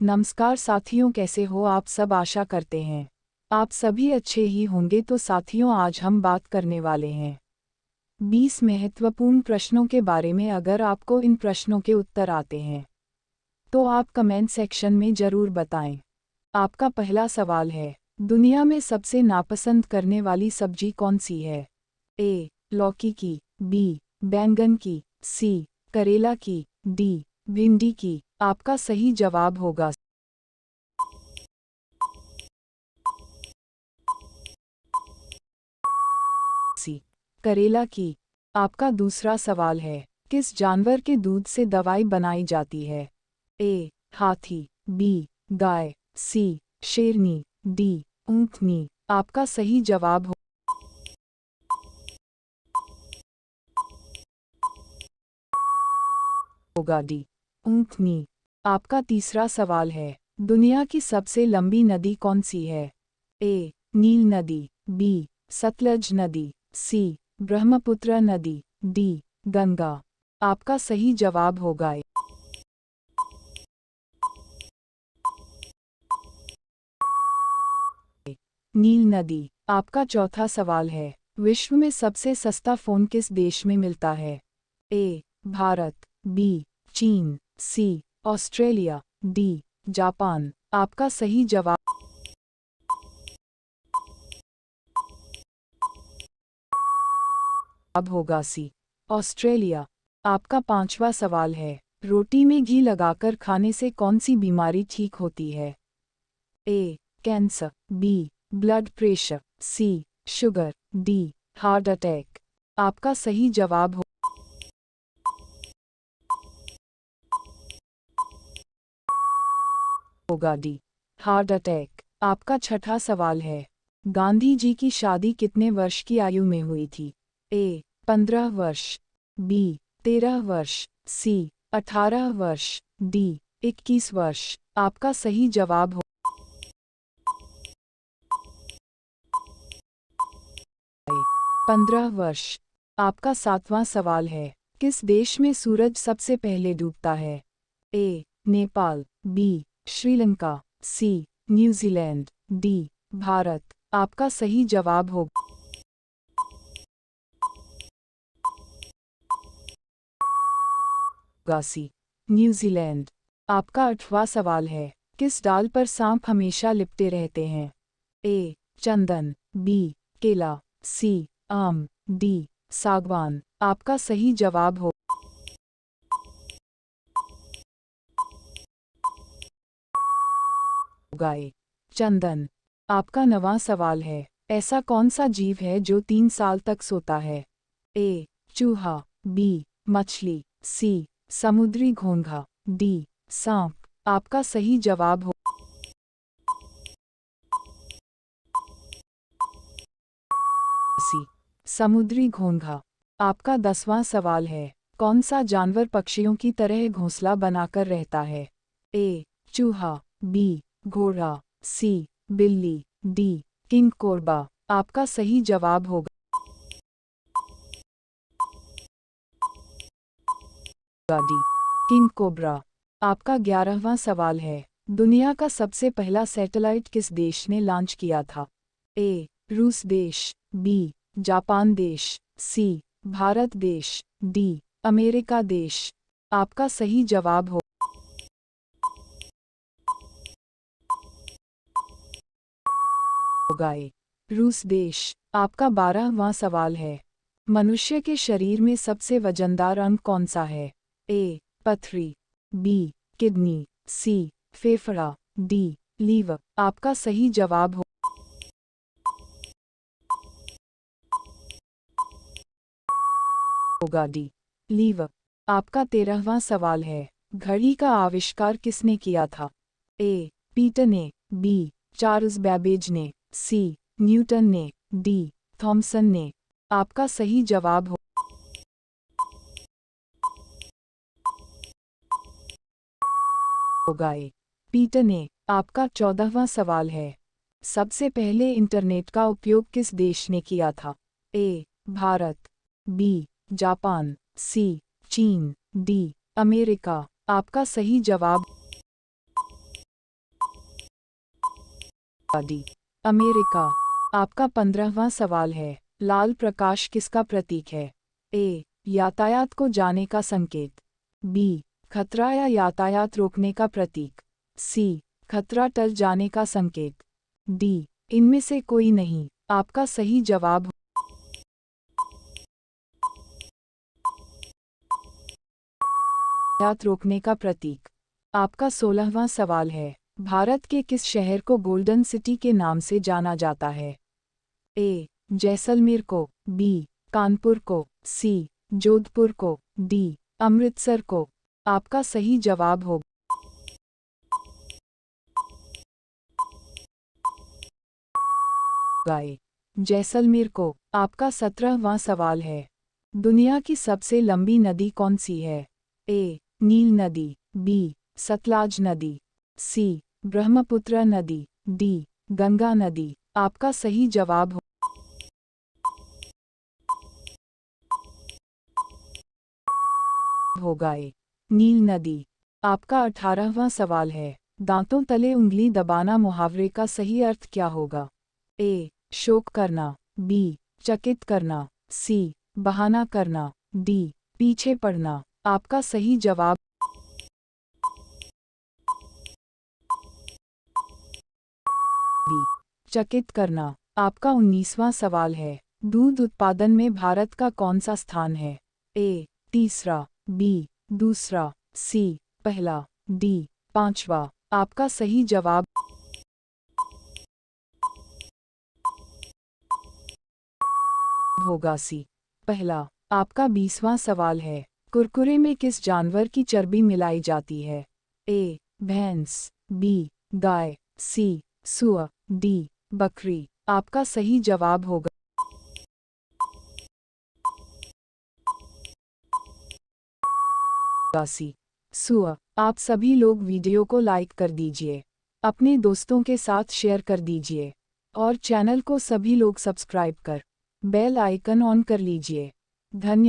नमस्कार साथियों, कैसे हो आप सब। आशा करते हैं आप सभी अच्छे ही होंगे। तो साथियों, आज हम बात करने वाले हैं 20 महत्वपूर्ण प्रश्नों के बारे में। अगर आपको इन प्रश्नों के उत्तर आते हैं तो आप कमेंट सेक्शन में ज़रूर बताएं। आपका पहला सवाल है, दुनिया में सबसे नापसंद करने वाली सब्जी कौन सी है? ए. लौकी की, बी. बैंगन की, सी. करेला की, डी. भिंडी की। आपका सही जवाब होगा सी. करेला की। आपका दूसरा सवाल है, किस जानवर के दूध से दवाई बनाई जाती है? ए. हाथी, बी. गाय, सी. शेरनी, डी. ऊंटनी। आपका सही जवाब होगा डी. ऊंटनी। आपका तीसरा सवाल है, दुनिया की सबसे लंबी नदी कौन सी है? ए. नील नदी, बी. सतलज नदी, सी. ब्रह्मपुत्र नदी, डी. गंगा। आपका सही जवाब होगा ए. नील नदी। आपका चौथा सवाल है, विश्व में सबसे सस्ता फ़ोन किस देश में मिलता है? ए. भारत, बी. चीन, सी. Australia, D. जापान। आपका सही जवाब होगा सी. ऑस्ट्रेलिया। आपका पांचवा सवाल है, रोटी में घी लगाकर खाने से कौन सी बीमारी ठीक होती है? A. Cancer, B. Blood pressure, C. Sugar, D. Heart attack. आपका सही जवाब होगा डी. Heart attack. आपका छठा सवाल है, गांधी जी की शादी कितने वर्ष की आयु में हुई थी? ए. 15 वर्ष, बी. 13 वर्ष, सी. 18 वर्ष, डी. 21 वर्ष। आपका सही जवाब 15 वर्ष। आपका सातवां सवाल है, किस देश में सूरज सबसे पहले डूबता है? A. Nepal, B. Sri Lanka, C. New Zealand, D. Bharat. आपका सही जवाब होगा सी. न्यूजीलैंड। आपका आठवां सवाल है, किस डाल पर सांप हमेशा लिपटे रहते हैं? ए. चंदन, बी. केला, सी. आम, डी. सागवान। आपका सही जवाब होगा ए. चंदन। आपका नवां सवाल है, ऐसा कौन सा जीव है जो 3 साल तक सोता है? ए. चूहा, बी. मछली, सी. समुद्री घोंघा, डी. सांप। आपका सही जवाब सी. समुद्री घोंघा। आपका 10वां सवाल है, कौन सा जानवर पक्षियों की तरह घोंसला बनाकर रहता है? ए. चूहा, बी. घोड़ा, सी. बिल्ली, डी. King cobra. आपका सही जवाब होगा डी. King cobra. आपका 11वां सवाल है, दुनिया का सबसे पहला सैटेलाइट किस देश ने लॉन्च किया था? ए. रूस देश, बी. जापान देश, सी. भारत देश, डी. अमेरिका देश। आपका सही जवाब होगा ए. रूस देश। आपका 12वां सवाल है, मनुष्य के शरीर में सबसे वजनदार अंग कौन सा है? ए. पथरी, बी. किडनी, सी. फेफड़ा, डी. लीवर। आपका सही जवाब होगा डी. लीवर। आपका 13वां सवाल है, घड़ी का आविष्कार किसने किया था? ए. पीटर ने, बी. चार्ल्स बैबेज ने, सी. न्यूटन ने, डी. थॉमसन ने। आपका सही जवाब होगा ए. पीटर ने। आपका 14वां सवाल है, सबसे पहले इंटरनेट का उपयोग किस देश ने किया था? ए. भारत, बी. जापान, सी. चीन, डी. अमेरिका। आपका सही जवाब डी, अमेरिका। आपका 15वां सवाल है, लाल प्रकाश किसका प्रतीक है? ए, यातायात को जाने का संकेत। बी, खतरा या यातायात रोकने का प्रतीक। सी, खतरा टल जाने का संकेत। डी, इनमें से कोई नहीं। आपका सही जवाब यातायात रोकने का प्रतीक। आपका 16वां सवाल है, भारत के किस शहर को गोल्डन सिटी के नाम से जाना जाता है? ए, जैसलमेर को। बी, कानपुर को। सी, जोधपुर को। डी, अमृतसर को। आपका सही जवाब होगा ए, जैसलमेर को। आपका 17वां सवाल है, दुनिया की सबसे लंबी नदी कौन सी है? ए, नील नदी। बी, सतलज नदी। सी, ब्रह्मपुत्र नदी। डी, गंगा नदी। आपका सही जवाब होगा ए, नील नदी। आपका 18वां सवाल है, दांतों तले उंगली दबाना मुहावरे का सही अर्थ क्या होगा? ए, शोक करना। बी, चकित करना। सी, बहाना करना। डी, पीछे पड़ना। आपका सही जवाब बी, चकित करना। आपका 19वां सवाल है, दूध उत्पादन में भारत का कौन सा स्थान है? ए, तीसरा। बी, दूसरा। सी, पहला। डी, पांचवा। आपका सही जवाब होगा सी, पहला। आपका 20वां सवाल है, कुरकुरे में किस जानवर की चर्बी मिलाई जाती है? ए, भैंस। बी, गाय। सी, सुअर। डी, बकरी। आपका सही जवाब होगा सी, सुअर। आप सभी लोग वीडियो को लाइक कर दीजिए, अपने दोस्तों के साथ शेयर कर दीजिए और चैनल को सभी लोग सब्सक्राइब कर बेल आइकन ऑन कर लीजिए। धन्यवाद।